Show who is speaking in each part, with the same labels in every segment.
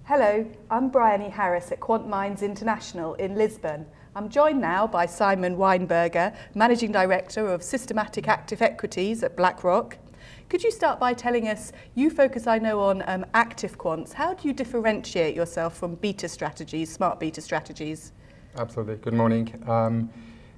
Speaker 1: Hello, I'm Bryony Harris at QuantMinds International in Lisbon. I'm joined now by Simon Weinberger, Managing Director of Systematic Active Equities at BlackRock. Could you start by telling us, you focus, I know, on active quants. How do you differentiate yourself from beta strategies, smart beta strategies?
Speaker 2: Absolutely. Good morning.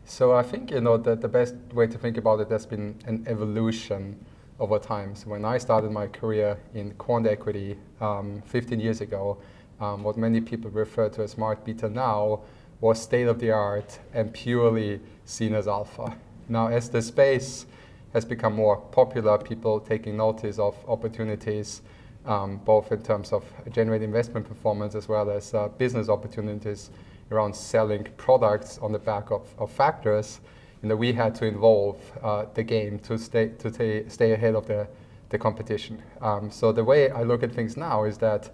Speaker 2: So I think that the best way to think about it has been an evolution over time. So when I started my career in quant equity 15 years ago, what many people refer to as smart beta now was state of the art and purely seen as alpha. Now, as the space has become more popular, people taking notice of opportunities, both in terms of generating investment performance as well as business opportunities around selling products on the back of factors, we had to involve the game to stay ahead of the competition. So the way I look at things now is that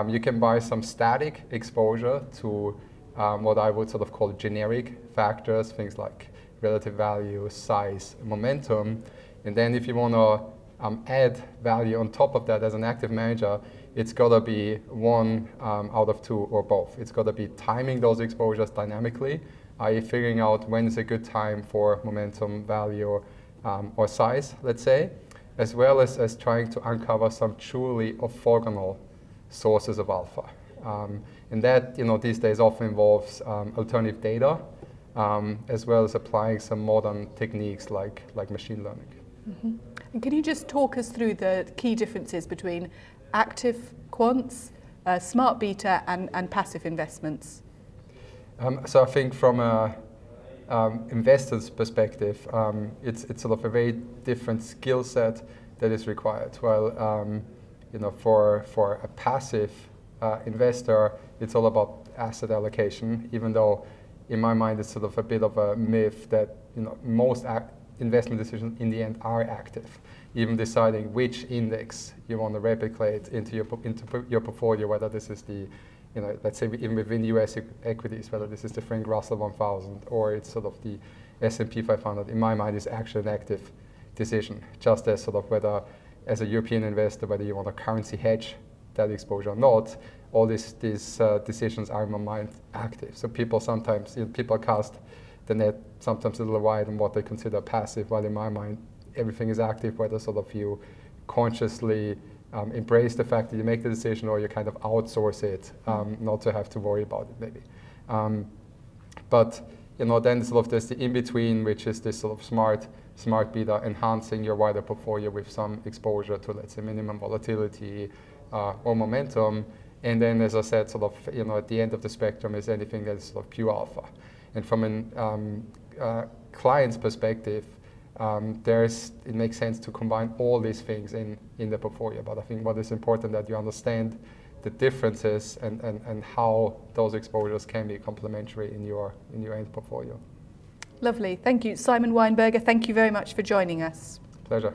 Speaker 2: you can buy some static exposure to what I would sort of call generic factors, things like relative value, size, momentum. And then if you want to add value on top of that as an active manager, it's got to be one out of two or both. It's got to be timing those exposures dynamically, i.e. figuring out when is a good time for momentum, value, or size, let's say, as well as trying to uncover some truly orthogonal sources of alpha. And that, these days often involves alternative data, as well as applying some modern techniques like machine learning.
Speaker 1: Mm-hmm. And can you just talk us through the key differences between active quants, smart beta, and passive investments?
Speaker 2: So I think from an investor's perspective, it's sort of a very different skill set that is required. Well, for a passive investor, it's all about asset allocation, even though in my mind it's sort of a bit of a myth that most investment decisions in the end are active. Even deciding which index you want to replicate into your portfolio, whether this is the, let's say even within US equities, whether this is the Frank Russell 1000 or it's sort of the S&P 500, in my mind is actually an active decision. Just as sort of whether, as a European investor, whether you want to currency hedge that exposure or not, all these decisions are in my mind active. So people sometimes, people cast the net sometimes a little wide on what they consider passive, while in my mind, everything is active, whether sort of you consciously embrace the fact that you make the decision or you kind of outsource it, not to have to worry about it maybe. But then sort of there's the in-between, which is this sort of smart beta, enhancing your wider portfolio with some exposure to, let's say, minimum volatility or momentum. And then, as I said, sort of, at the end of the spectrum is anything that is sort of pure alpha. And from a client's perspective, it makes sense to combine all these things in the portfolio. But I think what is important that you understand the differences and how those exposures can be complementary in your end portfolio.
Speaker 1: Lovely. Thank you. Simon Weinberger, thank you very much for joining us.
Speaker 2: Pleasure.